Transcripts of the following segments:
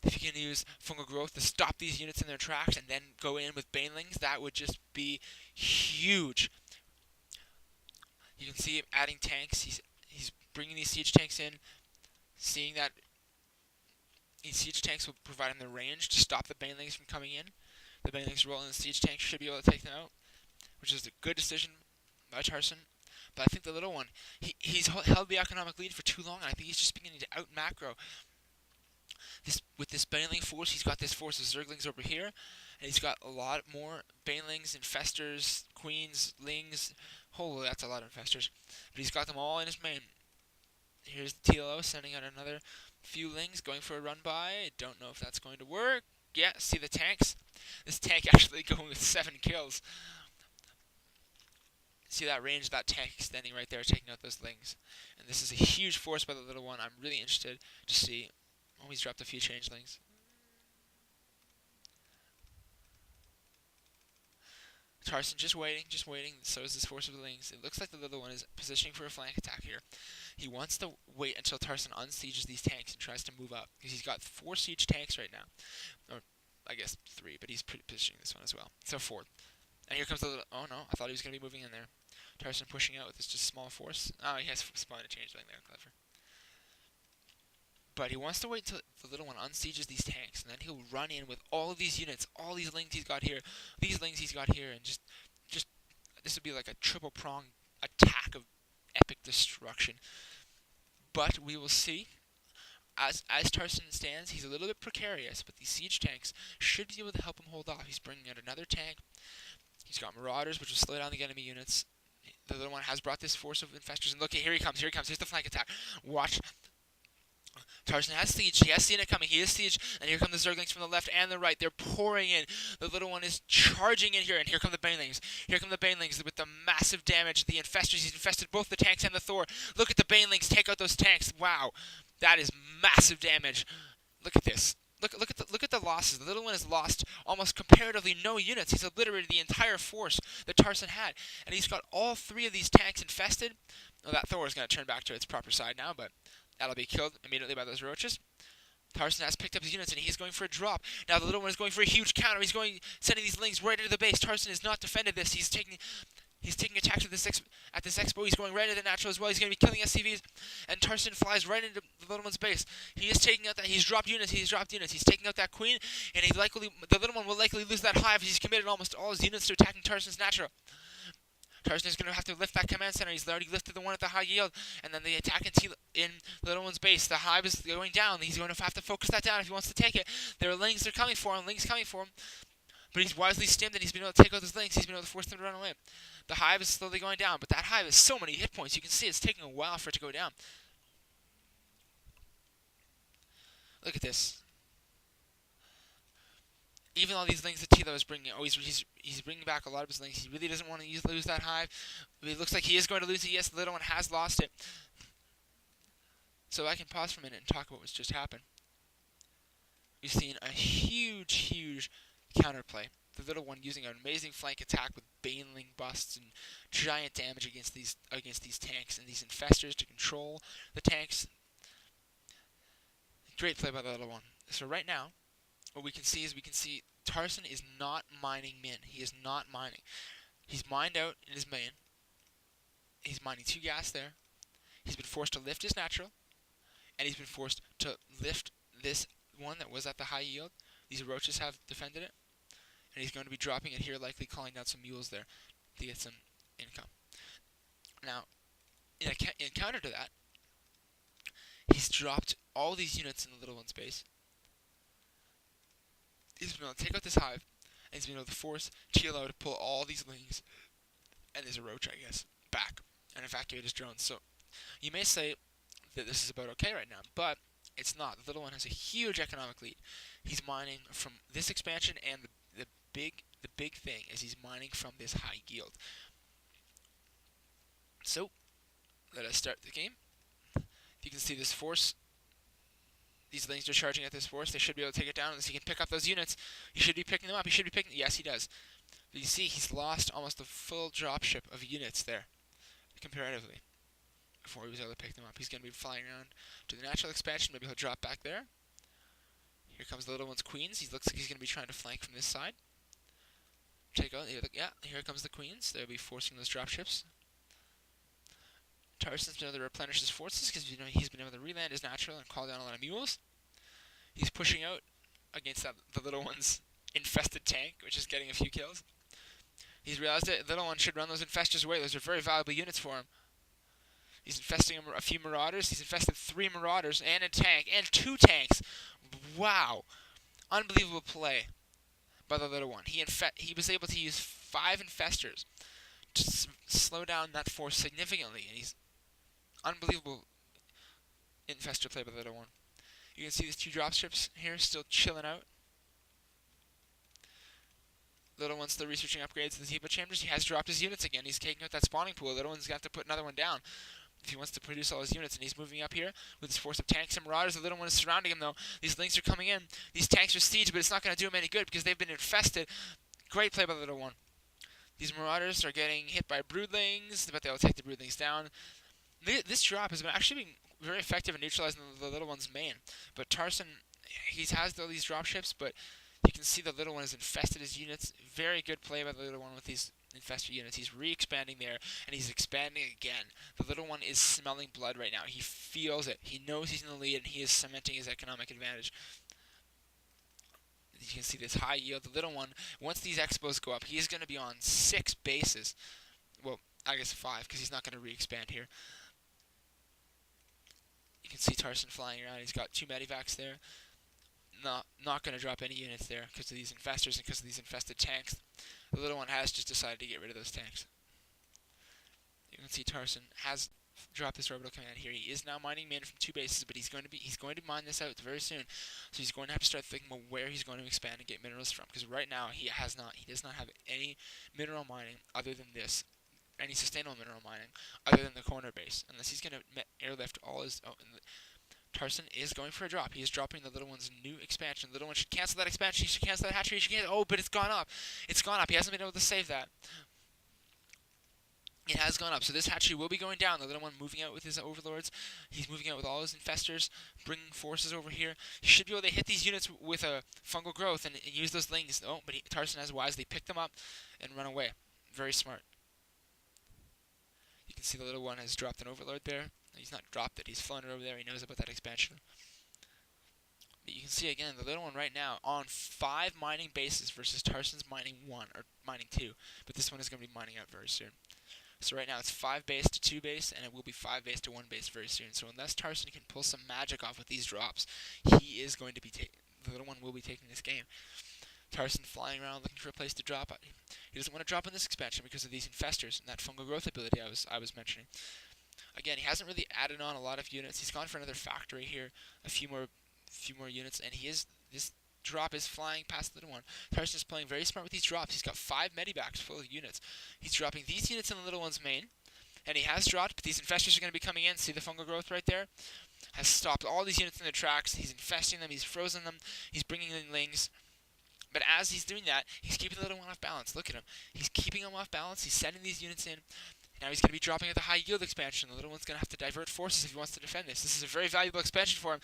If you can use fungal growth to stop these units in their tracks and then go in with banelings, that would just be huge. You can see him adding tanks. He's bringing these siege tanks in, seeing that these siege tanks will provide him the range to stop the banelings from coming in. The banelings rolling the siege tanks should be able to take them out, which is a good decision by Tarson. But I think the little one, he's held the economic lead for too long, and I think he's just beginning to out macro. With this baneling force, he's got this force of zerglings over here, and he's got a lot more banelings, infestors, queens, lings. Holy, that's a lot of infestors. But he's got them all in his main. Here's the TLO sending out another few lings, going for a run by. I don't know if that's going to work. Yeah, see the tanks? This tank actually going with 7 kills. See that range of that tank extending right there, taking out those lings. And this is a huge force by the little one. I'm really interested to see. Oh, he's dropped a few changelings. Tarson just waiting. So is this force of the lings. It looks like the little one is positioning for a flank attack here. He wants to wait until Tarson unsieges these tanks and tries to move up, because he's got 4 siege tanks right now. Or, I guess 3, but he's positioning this one as well. So 4. And here comes the little... Oh, no. I thought he was going to be moving in there. Tarson pushing out with this just small force. Oh, he has spawned a changeling there. Clever. But he wants to wait until the little one unsieges these tanks, and then he'll run in with all of these units, all these lings he's got here, and just this would be like a triple prong attack of epic destruction. But we will see. As Tarson stands, he's a little bit precarious, but these siege tanks should be able to help him hold off. He's bringing out another tank. He's got marauders, which will slow down the enemy units. The little one has brought this force of infestors, and look, here he comes. Here's the flank attack. Watch. Tarson has siege. He has seen it coming. He has siege. And here come the zerglings from the left and the right. They're pouring in. The little one is charging in here. And here come the banelings. Here come the banelings with the massive damage. The infestors. He's infested both the tanks and the Thor. Look at the banelings. Take out those tanks. Wow. That is massive damage. Look at this. Look at the losses. The little one has lost almost comparatively no units. He's obliterated the entire force that Tarson had. And he's got all 3 of these tanks infested. Well, that Thor is going to turn back to its proper side now, but that'll be killed immediately by those roaches. Tarson has picked up his units, and he's going for a drop. Now the little one is going for a huge counter. He's sending these lings right into the base. Tarson has not defended this. He's taking attacks at this expo. He's going right into the natural as well. He's going to be killing SCVs, and Tarson flies right into the little one's base. He is taking out that. He's dropped units. He's taking out that queen, and the little one will likely lose that hive. He's committed almost all his units to attacking Tarson's natural. Tarson is going to have to lift that command center. He's already lifted the one at the high yield, and then the attack in the little one's base. The hive is going down. He's going to have to focus that down if he wants to take it. There are lings that are coming for him. But he's wisely stimmed, and he's been able to take out his lings. He's been able to force them to run away. The hive is slowly going down, but that hive has so many hit points. You can see it's taking a while for it to go down. Look at this. Even all these lings that Tilo is bringing, he's bringing back a lot of his lings. He really doesn't want to lose that hive. But it looks like he is going to lose it. Yes, the little one has lost it. So I can pause for a minute and talk about what's just happened. We've seen a huge counterplay. The little one using an amazing flank attack with baneling busts and giant damage against these tanks and these infestors to control the tanks. Great play by the little one. So right now, what we can see Tarson is not mining min. He is not mining. He's mined out in his main. He's mining 2 gas there. He's been forced to lift his natural, and he's been forced to lift this one that was at the high yield. These roaches have defended it, and he's going to be dropping it here, likely calling down some mules there to get some income. Now, in counter to that, he's dropped all these units in the little one's base. He's been able to take out this hive, and he's been able to force TLO to pull all these lings, and there's a roach, I guess, back, and evacuate his drones. So you may say that this is about okay right now, but it's not. The little one has a huge economic lead. He's mining from this expansion, and the big thing is he's mining from this high yield. So let us start the game. You can see this force. These lings are charging at this force. They should be able to take it down unless he can pick up those units. He should be picking them up. Yes, he does. But you see, he's lost almost a full dropship of units there, comparatively, before he was able to pick them up. He's going to be flying around to the natural expansion. Maybe he'll drop back there. Here comes the little one's queens. He looks like he's going to be trying to flank from this side. Take out. Yeah, here comes the queens. They'll be forcing those dropships. Tarson's been able to replenish his forces because he's been able to reland his natural and call down a lot of mules. He's pushing out against the little one's infested tank, which is getting a few kills. He's realized that the little one should run those infestors away. Those are very valuable units for him. He's infesting a few marauders. He's infested 3 marauders and a tank and 2 tanks. Wow. Unbelievable play by the little one. He was able to use 5 infestors to slow down that force significantly, and he's unbelievable infestor play by the little one. You can see these 2 dropships here still chilling out. Little one's still researching upgrades to the depot chambers. He has dropped his units again. He's taking out that spawning pool. Little one's going to have to put another one down if he wants to produce all his units, and he's moving up here with his force of tanks and marauders. The little one is surrounding him, though. These lings are coming in. These tanks are siege, but it's not going to do him any good because they've been infested. Great play by the little one. These marauders are getting hit by broodlings, but they'll take the broodlings down. This drop has actually been very effective in neutralizing the little one's main. But Tarson, he has all these dropships, but you can see the little one has infested his units. Very good play by the little one with these infested units. He's re-expanding there, and he's expanding again. The little one is smelling blood right now. He feels it. He knows he's in the lead, and he is cementing his economic advantage. You can see this high yield. The little one, once these expos go up, he is going to be on 6 bases. Well, I guess 5, because he's not going to re-expand here. You can see Tarson flying around. He's got 2 medivacs there. Not going to drop any units there because of these infestors and because of these infested tanks. The little one has just decided to get rid of those tanks. You can see Tarson has dropped this orbital command here. He is now mining min from 2 bases, but he's going to mine this out very soon. So he's going to have to start thinking about where he's going to expand and get minerals from, because right now he does not have any mineral mining other than this, any sustainable mineral mining other than the corner base, unless he's going to airlift all his. Tarson is going for a drop. He is dropping the little one's new expansion. The little one should cancel that expansion. He should cancel that hatchery. He should cancel. Oh, but it's gone up. It's gone up. He hasn't been able to save that. It has gone up. So this hatchery will be going down. The little one moving out with his overlords. He's moving out with all his infestors, bringing forces over here. He should be able to hit these units with a fungal growth and use those lings. Oh, but Tarson has wisely picked them up and run away. Very smart. You can see the little one has dropped an overlord there. He's not dropped it. He's flown it over there. He knows about that expansion. But you can see again, the little one right now on 5 mining bases versus Tarson's mining 1 or mining 2. But this one is going to be mining out very soon. So right now it's 5 base to 2 base, and it will be 5 base to 1 base very soon. So unless Tarson can pull some magic off with these drops, he is going to be the little one will be taking this game. Tarson flying around looking for a place to drop. He doesn't want to drop in this expansion because of these infestors and that fungal growth ability I was mentioning. Again, he hasn't really added on a lot of units. He's gone for another factory here, a few more units, and this drop is flying past the little one. Tarson is playing very smart with these drops. He's got 5 medivacs full of units. He's dropping these units in the little one's main, and he has dropped, but these infestors are going to be coming in. See the fungal growth right there? Has stopped all these units in their tracks. He's infesting them. He's frozen them. He's bringing in lings. But as he's doing that, he's keeping the little one off balance. Look at him. He's keeping him off balance. He's sending these units in. Now he's going to be dropping at the high yield expansion. The little one's going to have to divert forces if he wants to defend this. This is a very valuable expansion for him.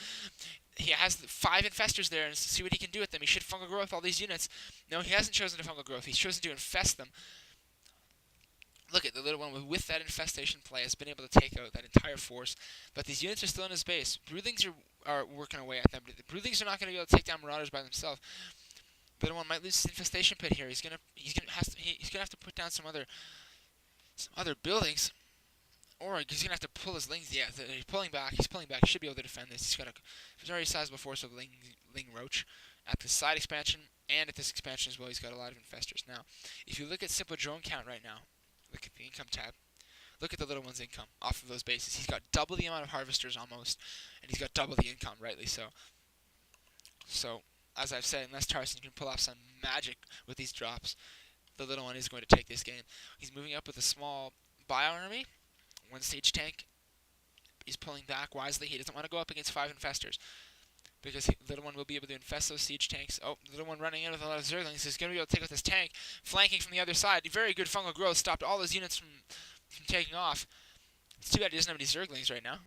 He has 5 infestors there, and see what he can do with them. He should fungal growth all these units. No, he hasn't chosen to fungal growth. He's chosen to infest them. Look at the little one with that infestation play has been able to take out that entire force. But these units are still in his base. Broodlings are working away at them. But the broodlings are not going to be able to take down marauders by themselves. The little one might lose his infestation pit here. He's gonna have to put down some other buildings, or he's gonna have to pull his lings. Yeah, he's pulling back. He should be able to defend this. He's got a very sizable force of ling roach at the side expansion and at this expansion as well. He's got a lot of infestors. Now, if you look at simple drone count right now, look at the income tab. Look at the little one's income off of those bases. He's got double the amount of harvesters almost, and he's got double the income, rightly so. So, as I've said, unless Tarson can pull off some magic with these drops, the little one is going to take this game. He's moving up with a small bio army. 1 siege tank. He's pulling back wisely. He doesn't want to go up against 5 infestors, because the little one will be able to infest those siege tanks. Oh, the little one running in with a lot of zerglings. He's going to be able to take out this tank, flanking from the other side. Very good fungal growth. Stopped all his units from taking off. It's too bad he doesn't have any zerglings right now.